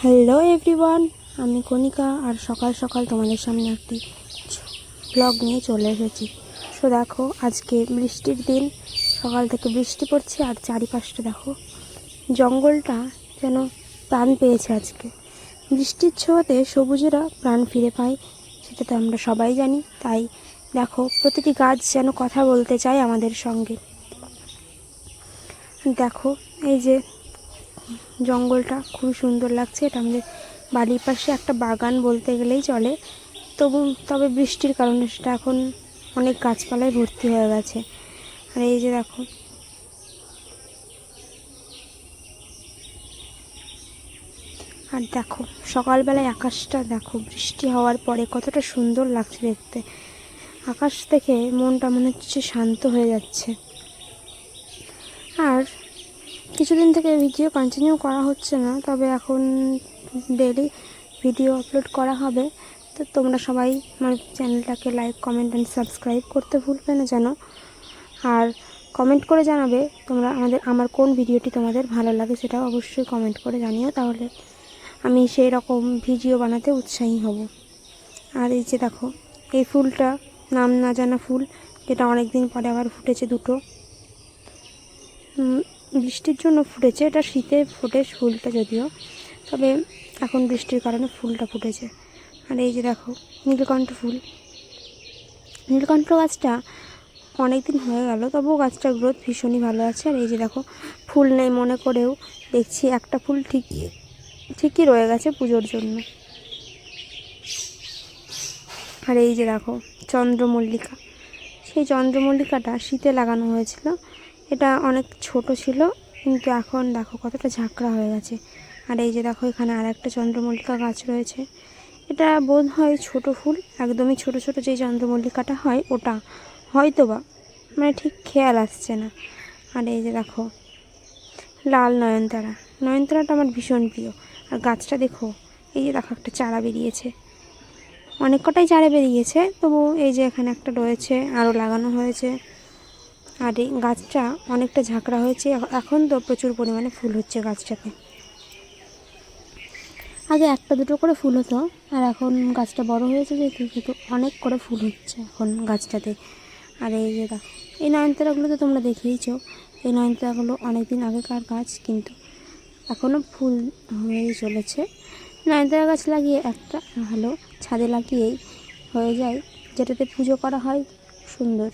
Hello everyone, আমি কণিকা আর সকাল সকাল তোমাদের সামনে একটি ব্লগ নিয়ে চলে এসেছি। তো দেখো, আজকে বৃষ্টির দিন, সকাল থেকে বৃষ্টি পড়ছে আর চারিপাশটা দেখো, জঙ্গলটা যেন প্রাণ পেয়েছে আজকে। বৃষ্টির ছোঁয়াতে সবুজেরা প্রাণ ফিরে পায়, সেটা তো আমরা সবাই জানি। তাই দেখো, প্রতিটি গাছ যেন কথা বলতে চায় আমাদের সঙ্গে। দেখো, এই যে জঙ্গলটা খুব সুন্দর লাগছে। এটা আমাদের বাড়ির পাশে একটা বাগান বলতে গেলেই চলে। তবে বৃষ্টির কারণে সেটা এখন অনেক গাছপালায় ভর্তি হয়ে গেছে। আর এই যে দেখো, আর দেখো সকালবেলায় আকাশটা দেখো, বৃষ্টি হওয়ার পরে কতটা সুন্দর লাগছে দেখতে। আকাশ দেখে মনটা মনে হচ্ছে শান্ত হয়ে যাচ্ছে। আর কিছুদিন থেকে ভিডিও কন্টিনিউ করা হচ্ছে না, তবে এখন ডেইলি ভিডিও আপলোড করা হবে। তো তোমরা সবাই আমার চ্যানেলটাকে লাইক, কমেন্ট অ্যান্ড সাবস্ক্রাইব করতে ভুলবে না যেন। আর কমেন্ট করে জানাবে তোমরা আমার কোন ভিডিওটি তোমাদের ভালো লাগে, সেটা অবশ্যই কমেন্ট করে জানিও, তাহলে আমি সেই রকম ভিডিও বানাতে উৎসাহী হব। আর এই যে দেখো, এই ফুলটা নাম না জানা ফুল, যেটা অনেক দিন পরে আবার ফুটেছে দুটো। বৃষ্টির জন্য ফুটেছে, এটা শীতে ফোটে ফুলটা যদিও, তবে এখন বৃষ্টির কারণে ফুলটা ফুটেছে। আর এই যে দেখো, নীলকণ্ঠ ফুল। নীলকণ্ঠ গাছটা অনেক দিন হয়ে গেল, তবুও গাছটার গ্রোথ ভীষণই ভালো আছে। আর এই যে দেখো, ফুল নেই মনে করেও দেখছি একটা ফুল ঠিকই রয়ে গেছে পুজোর জন্য। আর এই যে দেখো, চন্দ্রমল্লিকা। সেই চন্দ্রমল্লিকাটা শীতে লাগানো হয়েছিল। এটা অনেক ছোট ছিল, কিন্তু এখন দেখো কতটা ঝাঁকড়া হয়ে গেছে। আর এই যে দেখো, এখানে আর একটা চন্দ্রমল্লিকা গাছ রয়েছে। এটা বোধ হয় ছোটো ফুল, একদমই ছোট ছোট যেই চন্দ্রমল্লিকাটা হয় ওটা হয়তো বা, মানে ঠিক খেয়াল আসছে না। আর এই যে দেখো, লাল নয়নতারা। নয়নতারাটা আমার ভীষণ প্রিয়। আর গাছটা দেখো, এই যে দেখো একটা চারা বেরিয়েছে, অনেক কটাই চারা বেরিয়েছে, তবু এই যে এখানে একটা রয়েছে, আরও লাগানো হয়েছে। আর এই গাছটা অনেকটা ঝাঁকড়া হয়েছে, এখন তো প্রচুর পরিমাণে ফুল হচ্ছে গাছটাতে। আগে একটা দুটো করে ফুল হতো, আর এখন গাছটা বড় হয়েছে যেহেতু অনেক করে ফুল হচ্ছে এখন গাছটাতে। আর এই যে দেখো, এই নয়নতারাগুলো তো তোমরা দেখেইছো। এই নয়নতারাগুলো অনেক দিন আগেকার গাছ, কিন্তু এখনও ফুল হয়েই চলেছে। নয়নতারা গাছ লাগিয়ে একটা ভালো ছাদে লাগিয়েই হয়ে যায়, যেটাতে পুজো করা হয় সুন্দর।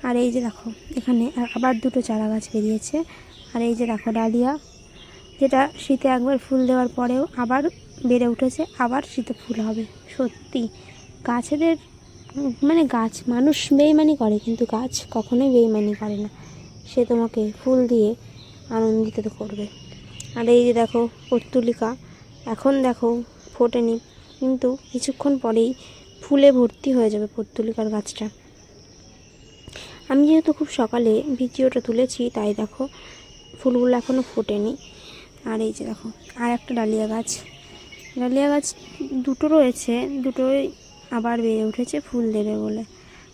আর এই যে দেখো, এখানে আবার দুটো চারা গাছ বেরিয়েছে। আর এই যে দেখো ডালিয়া, যেটা শীতে একবার ফুল দেওয়ার পরেও আবার বেড়ে উঠেছে, আবার শীতে ফুল হবে। সত্যি গাছেদের মানে গাছ, মানুষ বেইমানি করে কিন্তু গাছ কখনোই বেইমানি করে না, সে তোমাকে ফুল দিয়ে আনন্দিত করবে। আর এই যে দেখো পর্তুলিকা, এখন দেখো ফোটেনি, কিন্তু কিছুক্ষণ পরেই ফুলে ভর্তি হয়ে যাবে পর্তুলিকার গাছটা। আমি যেহেতু খুব সকালে ভিডিওটা তুলেছি, তাই দেখো ফুলগুলো এখনও ফোটেনি। আর এই যে দেখো, আর একটা ডালিয়া গাছ। ডালিয়া গাছ দুটো রয়েছে, দুটোই আবার বেড়ে উঠেছে ফুল দেবে বলে।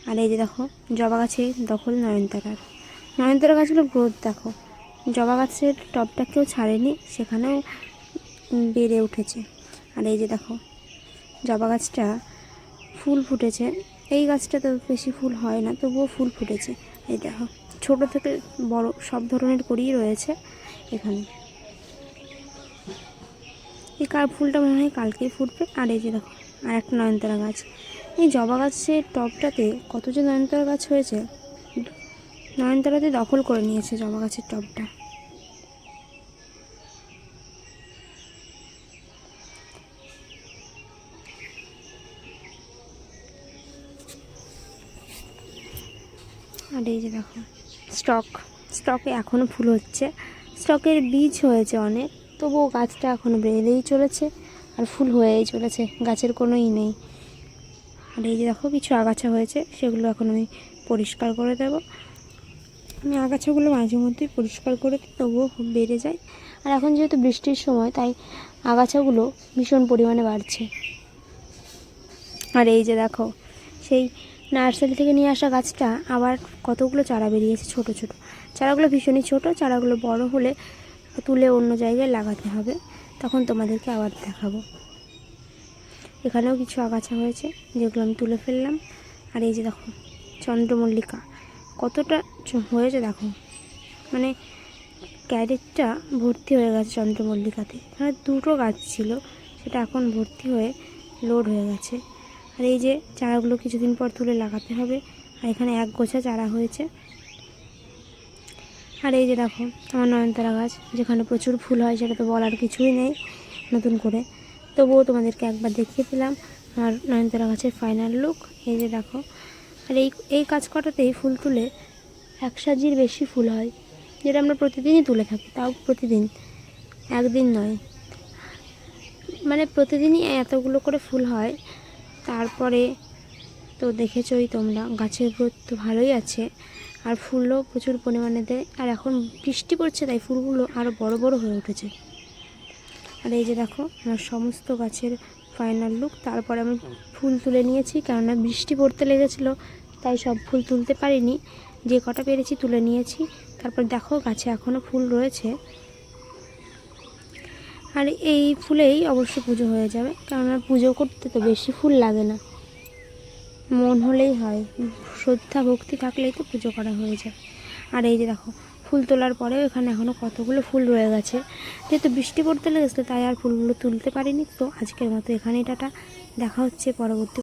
আর এই যে দেখো, জবা গাছে দখল নয়নতারার। নয়নতারা গাছগুলো গ্রোথ দেখো, জবা গাছের টবটা কেউ ছাড়েনি, সেখানেও বেড়ে উঠেছে। আর এই যে দেখো, জবা গাছটা ফুল ফুটেছে। এই গাছটা তো বেশি ফুল হয় না, তবুও ফুল ফুটেছে। এই দেখো, ছোট থেকে বড় সব ধরনের করেই রয়েছে এখানে। এই ফুলটা মনে হয় কালকেই ফুটবে। আর এই যে দেখো, আর একটা নয়নতারা গাছ। এই জবা গাছের টবটাতে কত যে নয়নতারা গাছ হয়েছে, নয়নতারাতে দখল করে নিয়েছে জবা গাছের টবটা। আর এই যে দেখো, স্টকে এখনও ফুল হচ্ছে। স্টকের বীজ হয়েছে অনেক, তবুও গাছটা এখনও বেড়েই চলেছে আর ফুল হয়েই চলেছে, গাছের কোনোই নেই। আর এই যে দেখো, কিছু আগাছা হয়েছে, সেগুলো এখন আমি পরিষ্কার করে দেবো। আমি আগাছাগুলো মাঝে মধ্যেই পরিষ্কার করে দিই, তবুও খুব বেড়ে যায়। আর এখন যেহেতু বৃষ্টির সময়, তাই আগাছাগুলো ভীষণ পরিমাণে বাড়ছে। আর এই যে দেখো, সেই নার্সারি থেকে নিয়ে আসা গাছটা আবার কতগুলো চারা বেরিয়েছে, ছোট ছোট চারাগুলো, ভীষণই ছোট। চারাগুলো বড় হলে তুলে অন্য জায়গায় লাগাতে হবে, তখন তোমাদেরকে আবার দেখাবো। এখানেও কিছু আগাছা হয়েছে যেগুলো আমি তুলে ফেললাম। আর এই যে দেখো চন্দ্রমল্লিকা কতটা হয়েছে দেখো, মানে ক্যারেটটা ভর্তি হয়ে গেছে চন্দ্রমল্লিকাতে। এখানে দুটো গাছ ছিল, সেটা এখন ভর্তি হয়ে লোড হয়ে গেছে। আর এই যে চারাগুলো কিছুদিন পর তুলে লাগাতে হবে। আর এখানে এক গোছা চারা হয়েছে। আর এই যে দেখো আমার নয়নতারা গাছ, যেখানে প্রচুর ফুল হয়, সেটা তো বলার কিছুই নেই নতুন করে, তবুও তোমাদেরকে একবার দেখিয়ে দিলাম আমার নয়নতারা গাছের ফাইনাল লুক। এই যে দেখো, আর এই কাজ করাতেই ফুল তুলে 1 সাজির বেশি ফুল হয়, যেটা আমরা প্রতিদিনই তুলে থাকি, তাও প্রতিদিন, একদিন নয়, মানে প্রতিদিনই এতগুলো করে ফুল হয়। তারপরে তো দেখেছই তোমরা, গাছের গ্রোথ তো ভালোই আছে, আর ফুলও প্রচুর পরিমাণে দেয়। আর এখন বৃষ্টি পড়ছে, তাই ফুলগুলো আরও বড় বড় হয়ে উঠেছে। আর এই যে দেখো আমার সমস্ত গাছের ফাইনাল লুক। তারপরে আমি ফুল তুলে নিয়েছি, কেননা বৃষ্টি পড়তে লেগেছিলো, তাই সব ফুল তুলতে পারিনি, যে কটা পেরেছি তুলে নিয়েছি। তারপর দেখো গাছে এখনও ফুল রয়েছে। আর এই ফুলেই অবশ্য পুজো হয়ে যাবে, কেননা পুজো করতে তো বেশি ফুল লাগে না, মন হলেই হয়, শ্রদ্ধা ভক্তি থাকলেই তো পুজো করা হয়ে যায়। আর এই যে দেখো ফুল তোলার পরেও এখানে এখনও কতগুলো ফুল রয়ে গেছে, যেহেতু বৃষ্টি পড়তে লেগেছিলো তাই আর ফুলগুলো তুলতে পারিনি। তো আজকের মতো এখানেই টাটা, দেখা হচ্ছে পরবর্তী